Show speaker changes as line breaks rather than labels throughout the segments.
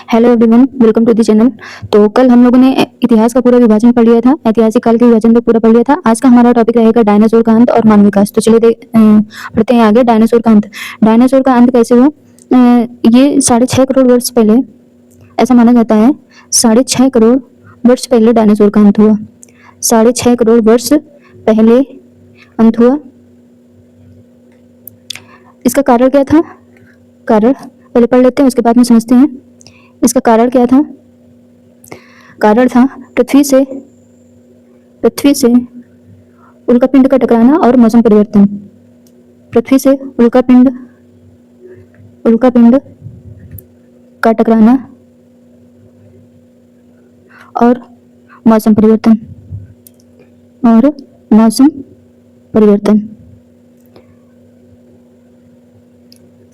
Hello everyone, welcome to the channel. तो कल हम लोगों ने इतिहास का पूरा विभाजन पढ़ लिया था, ऐतिहासिक काल के विभाजन को पूरा पढ़ लिया था। आज का हमारा टॉपिक रहेगा डायनासोर का अंत और मानव विकास। तो चलिए पढ़ते हैं आगे। डायनासोर का अंत। डायनासोर का अंत कैसे हुआ? ये 6.5 करोड़ वर्ष पहले, ऐसा माना जाता है, 6.5 करोड़ वर्ष पहले डायनासोर का अंत हुआ। 6.5 करोड़ वर्ष पहले अंत हुआ। इसका कारण क्या था? कारण पहले पढ़ लेते हैं, उसके बाद में समझते हैं इसका कारण क्या था। कारण था पृथ्वी से उल्कापिंड का टकराना और मौसम परिवर्तन। पृथ्वी से उल्कापिंड का टकराना और मौसम परिवर्तन।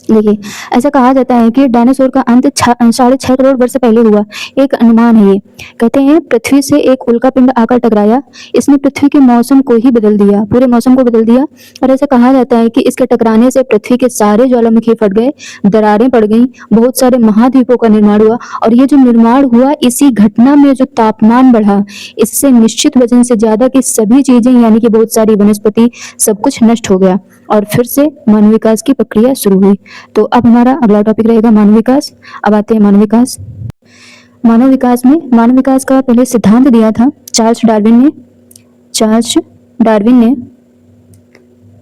देखिए, ऐसा कहा जाता है कि डायनासोर का अंत 6.5 करोड़ वर्ष पहले हुआ। एक अनुमान है। ये कहते हैं पृथ्वी से एक उल्कापिंड आकर टकराया, इसने पृथ्वी के मौसम को ही बदल दिया, पूरे मौसम को बदल दिया। और ऐसा कहा जाता है कि इसके टकराने से पृथ्वी के सारे ज्वालामुखी फट गए, दरारें पड़ गईं, बहुत सारे महाद्वीपों का निर्माण हुआ। और ये जो निर्माण हुआ, इसी घटना में जो तापमान बढ़ा, इससे निश्चित वजन से ज्यादा की सभी चीजें, यानी कि बहुत सारी वनस्पति, सब कुछ नष्ट हो गया और फिर से मानव विकास की प्रक्रिया शुरू हुई। तो अब हमारा अगला टॉपिक रहेगा मानव विकास। अब आते हैं मानव विकास। मानव विकास का पहले सिद्धांत दिया था चार्ल्स डार्विन ने।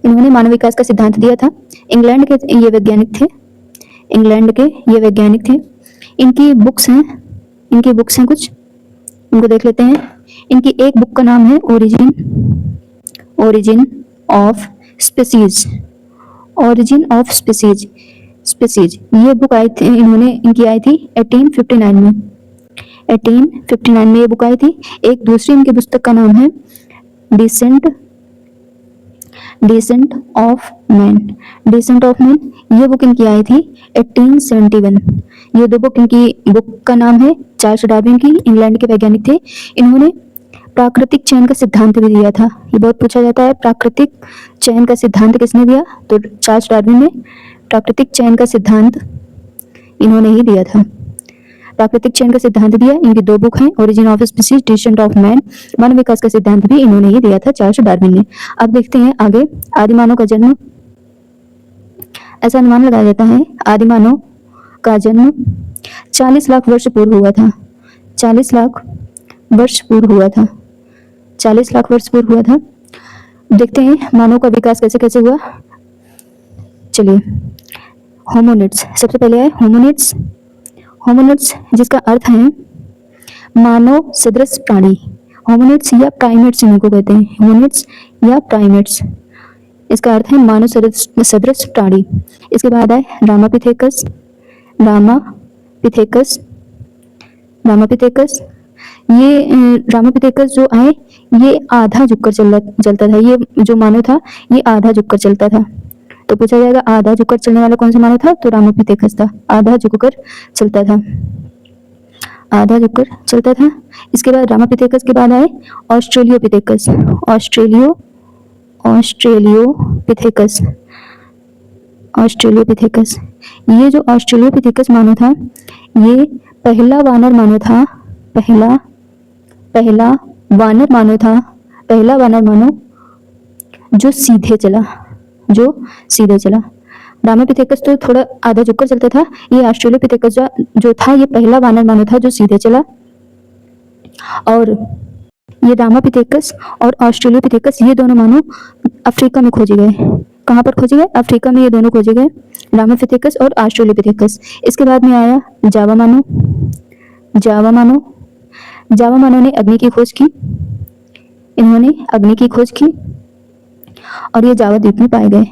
इन्होंने मानव विकास का सिद्धांत दिया था। इंग्लैंड के ये वैज्ञानिक थे। इनकी बुक्स हैं कुछ, इनको देख लेते हैं। इनकी एक बुक का नाम है ओरिजिन ऑफ स्पीसीज। ये बुक इनकी आई थी 1859 में। 1859 में ये बुक आई थी। एक दूसरी इनकी पुस्तक का नाम है डिसेंट ऑफ मैन। ये बुक इनकी आई थी 1871। ये दो बुक का नाम है चार्ल्स डार्विन की, इंग्लैंड के वैज्ञानिक थे। इन्होंने प्राकृतिक चयन का सिद्धांत भी दिया था। ये बहुत पूछा जाता है, प्राकृतिक चयन का सिद्धांत किसने दिया? तो चार्ल्स डार्विन ने प्राकृतिक चयन का सिद्धांत इन्होंने ही दिया था। प्राकृतिक चयन का सिद्धांत दिया। इनकी दो बुक हैं, origin of species, descent of man. मानव विकास का सिद्धांत भी इन्होंने ही दिया था, चार्ल्स डार्विन ने। अब देखते हैं आगे। आदिमानव का जन्म। ऐसा अनुमान लगाया जाता है आदिमानव का जन्म 40 लाख वर्ष पूर्व हुआ था। 40 लाख वर्ष पूर्व हुआ था। देखते हैं मानव का विकास कैसे कैसे हुआ। चलिए, होमोनिड्स सबसे पहले आए। होमोनिड्स जिसका अर्थ है मानव सदृश प्राणी। होमोनिड्स या प्राइमेट्स इनको कहते हैं, होमोनिड्स या प्राइमेट्स। इसका अर्थ है मानव सदृश प्राणी। इसके बाद आए रामापिथेकस। ये रामापिथेकस जो आए, ये आधा झुककर चलता था। ये जो मानव था, ये आधा झुककर चलता था। तो पूछा जाएगा आधा झुककर चलने वाला कौन सा मानव था? तो रामापिथेकस था। आधा झुककर चलता था। इसके बाद रामापिथेकस के बाद आए ऑस्ट्रेलियोपिथेकस। ये जो ऑस्ट्रेलियोपिथेकस मानव था, ये पहला वानर मानव जो सीधे चला। रामापिथेकस तो थोड़ा आधा झुककर चलता था। ये ऑस्ट्रेलियोपिथेकस जो था, ये पहला वानर मानव था जो सीधे चला। और ये रामापिथेकस और ऑस्ट्रेलियोपिथेकस, ये दोनों मानव अफ्रीका में खोजे गए। कहाँ पर खोजे गए? अफ्रीका में ये दोनों खोजे गए, रामापिथेकस और ऑस्ट्रेलियोपिथेकस। इसके बाद में आया जावा मानव ने अग्नि की खोज की। इन्होंने अग्नि की खोज की और ये जावा द्वीप में पाए गए।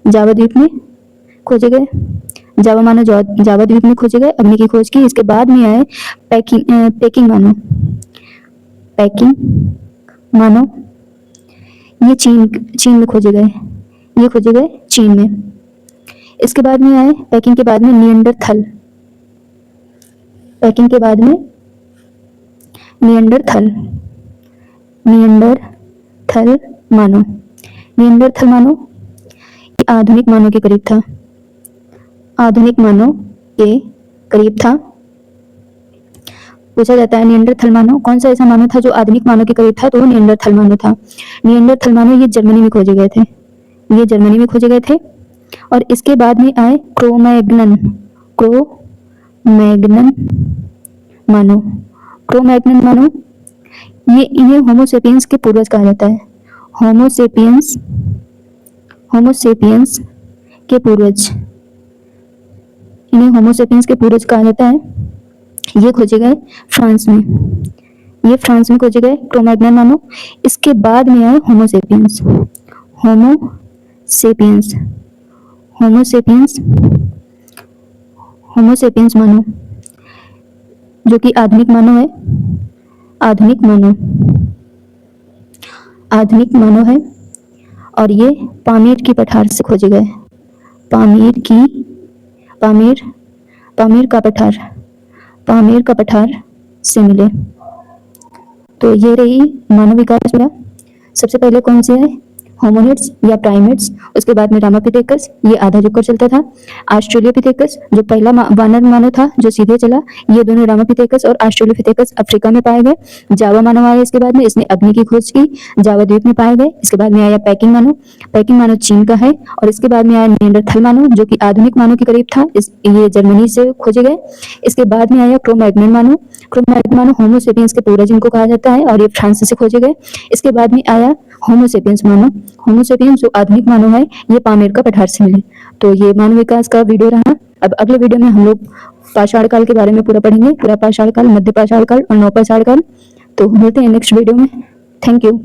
जावा द्वीप में खोजे गए, जावा द्वीप में खोजे गए, अग्नि की खोज की। इसके बाद में आए पेकिंग मानव। ये चीन में खोजे गए। ये खोजे गए चीन में। इसके बाद में आए पेकिंग के बाद में निएंडरथल मानव। आधुनिक मानव के करीब था। पूछा जाता है निएंडरथल मानव कौन सा ऐसा मानव था जो आधुनिक मानव के करीब था, तो वो निएंडरथल मानव था। निएंडरथल मानव ये जर्मनी में खोजे गए थे, ये जर्मनी में खोजे गए थे। और इसके बाद में आए क्रोमैग्नन, क्रोमैग्नन मानव, क्रोमैग्नन मानव, ये इन्हें होमोसेपियंस के पूर्वज कहा जाता है। होमोसेपियंस, होमोसेपियंस के पूर्वज, इन्हें होमोसेपियंस के पूर्वज कहा जाता है। ये खोजे गए फ्रांस में, ये फ्रांस में खोजे गए क्रोमैग्नन मानव। इसके बाद में आए होमोसेपियंस, होमोसेपियंस, होमोसेपियंस, होमोसेपियंस मानव जो कि आधुनिक मानव है, आधुनिक मानव, आधुनिक मानव है। और ये पामीर की पठार से खोजे गए, पामीर की, पामीर, पामीर का पठार, पामीर का पठार से मिले। तो ये रही मानव विकास पूरा। सबसे पहले कौन से है, होमोनिड्स या प्राइमेट्स, उसके बाद में रामापिथेकस, ये आधा झुककर चलता था। ऑस्ट्रेलियोपिथेकस जो पहला वानर मानव था जो सीधे चला, ये दोनों रामापिथेकस और ऑस्ट्रेलियोपिथेकस अफ्रीका में पाए गए। जावा मानव आया इसके बाद में, इसने अग्नि की खोज की, जावा द्वीप में पाए गए। इसके बाद में आया पैकिंग मानव, पैकिंग मानव चीन का है। और इसके बाद में आया निएंडरथल मानव जो कि आधुनिक मानव के करीब था, ये जर्मनी से खोजे गए। इसके बाद में आया क्रोमैग्नन मानव, क्रोमैग्नन मानव होमोसेपियंस के पूर्वज इनको कहा जाता है और ये फ्रांस से खोजे गए। इसके बाद में आया होमोसेपियंस मानव, होमोसेपियंस जो आधुनिक मानव है, ये पामीर का पठार से मिले। तो ये मानव विकास का वीडियो रहा। अब अगले वीडियो में हम लोग पाषाण काल के बारे में पूरा पढ़ेंगे, पूरा पाषाण काल, मध्य पाषाण काल और नवपाषाण काल। तो मिलते हैं नेक्स्ट वीडियो में। Thank you.